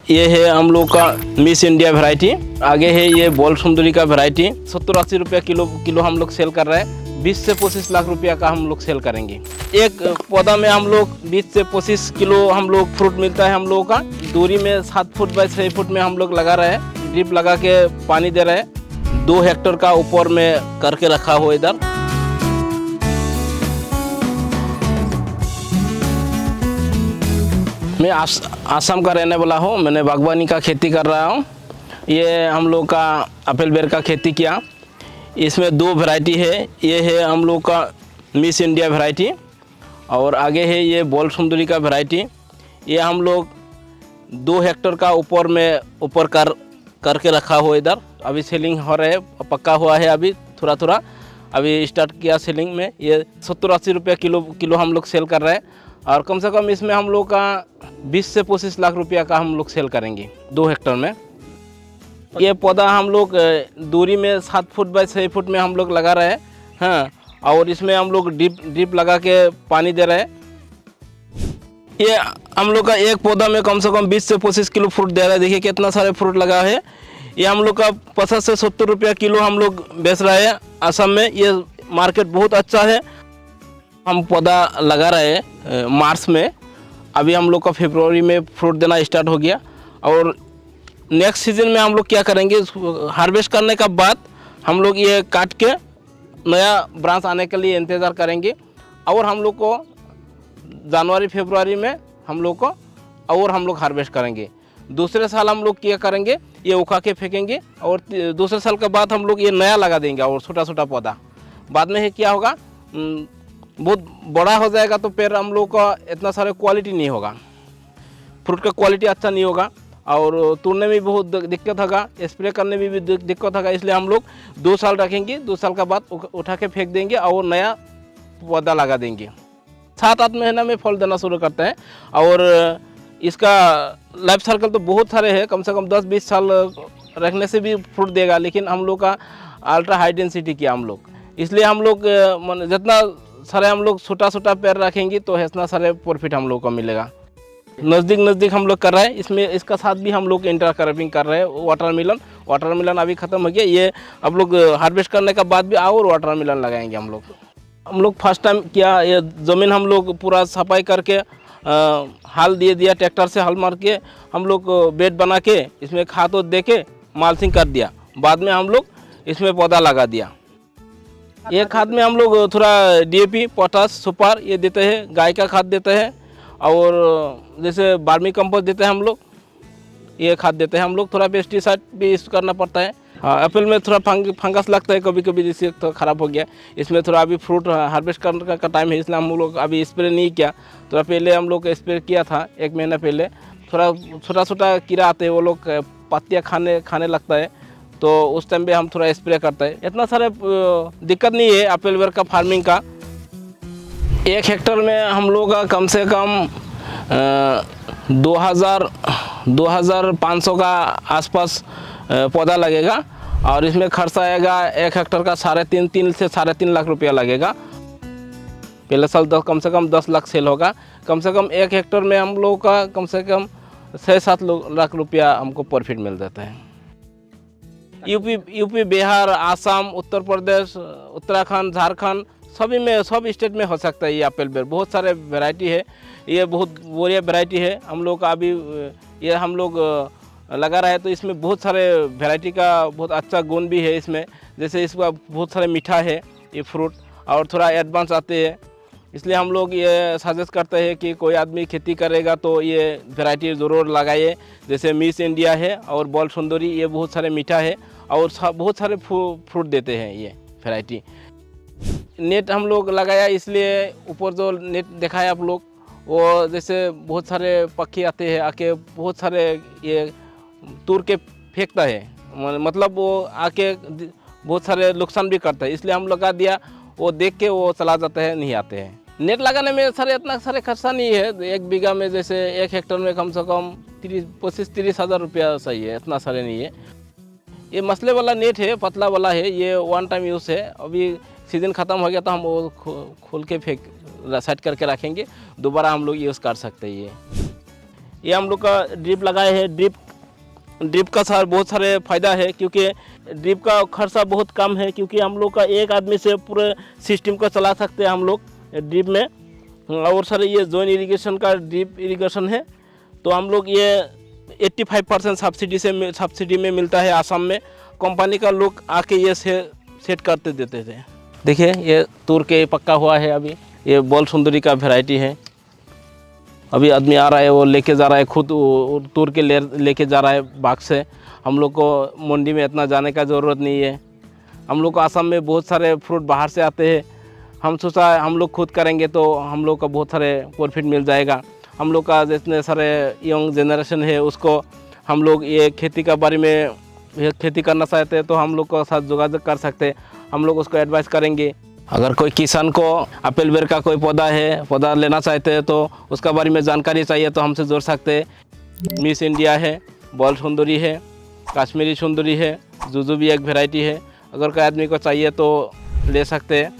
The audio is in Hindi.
ये है हम लोग का मिस इंडिया वैरायटी। आगे है ये बॉल सुंदरी का वैरायटी। 70-80 रुपया किलो हम लोग सेल कर रहे हैं। 20 से 25 लाख रुपया का हम लोग सेल करेंगे। एक पौधा में हम लोग 20 से 25 किलो हम लोग फ्रूट मिलता है हम लोगों का। दूरी में 7 फुट बाय 6 फुट में हम लोग लगा रहे हैं। ड्रिप लगा के पानी दे रहे हैं। 2 हेक्टेयर का ऊपर में करके रखा हुआ इधर। मैं आसाम का रहने वाला हूँ। मैंने बागवानी का खेती कर रहा हूँ। ये हम लोग का एप्पल बेर का खेती किया। इसमें 2 वैरायटी है। ये है हम लोग का मिस इंडिया वैरायटी और आगे है ये बॉल सुंदरी का वैरायटी। ये हम लोग 2 हेक्टेयर का ऊपर करके रखा हुआ इधर। अभी सेलिंग हो रहा है, पक्का हुआ है अभी थोड़ा थोड़ा। अभी स्टार्ट किया सेलिंग में। ये 70-80 रुपया किलो हम लोग सेल कर रहे हैं और कम से कम इसमें हम लोग का 20 से 25 लाख रुपया का हम लोग सेल करेंगे 2 हेक्टेयर में। ये पौधा हम लोग दूरी में 7 फुट बाय 6 फुट में हम लोग लगा रहे हैं। हाँ, और इसमें हम लोग ड्रिप लगा के पानी दे रहे हैं। ये हम लोग का एक पौधा में कम से कम 20 से 25 किलो फ्रूट दे रहा है। देखिए कितना सारे फ्रूट लगा है। ये हम लोग का 50 से 70 रुपया किलो हम लोग बेच रहे हैं असम में। ये मार्केट बहुत अच्छा है। हम पौधा लगा रहे हैं मार्च में। अभी हम लोग का फरवरी में फ्रूट देना स्टार्ट हो गया और नेक्स्ट सीजन में हम लोग क्या करेंगे, हार्वेस्ट करने का बाद हम लोग ये काट के नया ब्रांच आने के लिए इंतज़ार करेंगे और हम लोग को जनवरी फरवरी में हम लोग को और हम लोग हार्वेस्ट करेंगे। दूसरे साल हम लोग क्या करेंगे, ये उखा के फेंकेंगे और दूसरे साल के बाद हम लोग ये नया लगा देंगे और छोटा छोटा पौधा। बाद में क्या होगा, बहुत बड़ा हो जाएगा तो फिर हम लोग का इतना सारा क्वालिटी नहीं होगा, फ्रूट का क्वालिटी अच्छा नहीं होगा और तोड़ने में भी बहुत दिक्कत होगा, स्प्रे करने में भी दिक्कत होगा। इसलिए हम लोग 2 साल रखेंगे, 2 साल का बाद उठा के फेंक देंगे और नया पौधा लगा देंगे। 7-8 महीना में फल देना शुरू करता है और इसका लाइफ साइकिल तो बहुत सारे हैं। कम से कम 10-20 साल रखने से भी फ्रूट देगा। लेकिन हम लोग का अल्ट्रा हाई डेंसिटी किया हम लोग, इसलिए हम लोग जितना सारे हम लोग छोटा पेड़ रखेंगे तो इतना सारे प्रॉफिट हम लोग को मिलेगा। नज़दीक हम लोग कर रहे हैं। इसमें इसका साथ भी हम लोग इंटर क्रॉपिंग कर रहे हैं। वाटरमेलन अभी ख़त्म हो गया। ये अब लोग हार्वेस्ट करने के बाद भी और वाटरमेलन लगाएंगे हम लोग फर्स्ट टाइम किया। ये ज़मीन हम लोग पूरा सफाई करके हाल दिया, ट्रैक्टर से हल मार के हम लोग बेड बना के इसमें खाद दे के माल्चिंग कर दिया। बाद में हम लोग इसमें पौधा लगा दिया। ये खाद में हम लोग थोड़ा DAP, पोटास, सुपर ये देते हैं। गाय का खाद देते हैं और जैसे वर्मी कंपोस्ट देते हैं हम लोग, ये खाद देते हैं हम लोग। थोड़ा पेस्टिसाइड भी यूज़ करना पड़ता है। एप्पल में थोड़ा फंगस लगता है कभी कभी, जिससे तो ख़राब हो गया। इसमें थोड़ा अभी फ्रूट हार्वेस्ट करने का टाइम है, इसलिए हम लोग अभी स्प्रे नहीं किया। थोड़ा पहले हम लोग स्प्रे किया था 1 महीना पहले। थोड़ा छोटा कीड़ा आते हैं, वो लोग पत्तियाँ खाने लगता है, तो उस टाइम पे हम थोड़ा स्प्रे करते हैं। इतना सारे दिक्कत नहीं है एप्पल बेर का फार्मिंग का। 1 हेक्टेयर में हम लोग का कम से कम 2500 का आसपास पौधा लगेगा और इसमें खर्च आएगा 1 हेक्टेयर का 3.5 से 3.5 लाख रुपया लगेगा। पहले साल कम से कम 10 लाख सेल होगा। कम से कम 1 हेक्टेयर में हम लोग का कम से कम 6-7 लाख रुपया हमको प्रॉफिट मिल जाता है। यूपी, बिहार, आसाम, उत्तर प्रदेश, उत्तराखंड, झारखंड सब स्टेट में हो सकता है ये एप्पल बेर। बहुत सारे वैरायटी है। ये बहुत बढ़िया वैरायटी है। हम लोग का अभी ये हम लोग लगा रहा है तो इसमें बहुत सारे वैरायटी का बहुत अच्छा गुण भी है इसमें। जैसे इसका बहुत सारे मीठा है ये फ्रूट और थोड़ा एडवांस आते हैं। इसलिए हम लोग ये सजेस्ट करते हैं कि कोई आदमी खेती करेगा तो ये वैरायटी ज़रूर लगाइए। जैसे मिस इंडिया है और बॉल सुंदरी, ये बहुत सारे मीठा है और बहुत सारे फ्रूट देते हैं ये वैरायटी। नेट हम लोग लगाया, इसलिए ऊपर जो नेट दिखाया आप लोग, वो जैसे बहुत सारे पक्षी आते हैं, आके बहुत सारे ये तोड़ के फेंकता है, मतलब वो आके बहुत सारे नुकसान भी करता है। इसलिए हम लगा दिया, वो देख के वो चला जाता है, नहीं आते हैं। नेट लगाने में सारे इतना सारे खर्चा नहीं है। 1 बीघा में जैसे 1 हेक्टेयर में कम से कम 25-30 हज़ार रुपया सही है, इतना सारे नहीं है। ये मसले वाला नेट है, पतला वाला है। ये 1 टाइम यूज़ है। अभी सीज़न ख़त्म हो गया तो हम वो खोल के साइड करके रखेंगे, दोबारा हम लोग यूज़ कर सकते हैं। ये हम लोग का ड्रिप लगाए हैं। ड्रिप का बहुत सारे फ़ायदा है, क्योंकि ड्रिप का खर्चा बहुत कम है, क्योंकि हम लोग का एक आदमी से पूरे सिस्टम को चला सकते हैं हम लोग ड्रिप में। और सर ये जोन इरिगेशन का ड्रिप इरिगेशन है, तो हम लोग ये 85% सब्सिडी में मिलता है आसाम में। कंपनी का लोग आके ये सेट करते देते थे। देखिए ये तूर के पक्का हुआ है। अभी ये बोल सुंदरी का वैरायटी है। अभी आदमी आ रहा है, वो लेके जा रहा है, खुद तूर के लेके जा रहा है बाग से। हम लोग को मंडी में इतना जाने का ज़रूरत नहीं है। हम लोग को आसाम में बहुत सारे फ्रूट बाहर से आते हैं। हम सोचा हम लोग खुद करेंगे तो हम लोग का बहुत सारे प्रॉफिट मिल जाएगा। हम लोग का जितने सारे यंग जनरेशन है उसको हम लोग ये खेती का बारे में खेती करना चाहते हैं तो हम लोग के साथ जोगाजोग कर सकते हैं। हम लोग उसको एडवाइस करेंगे। अगर कोई किसान को एप्पल बेर का कोई पौधा लेना चाहते हैं तो उसका बारे में जानकारी चाहिए तो हमसे जोड़ सकते हैं। मिस इंडिया है, बॉल सुंदरी है, कश्मीरी सुंदरी है, जुजुबी एक वैरायटी है। अगर कोई आदमी को चाहिए तो ले सकते हैं।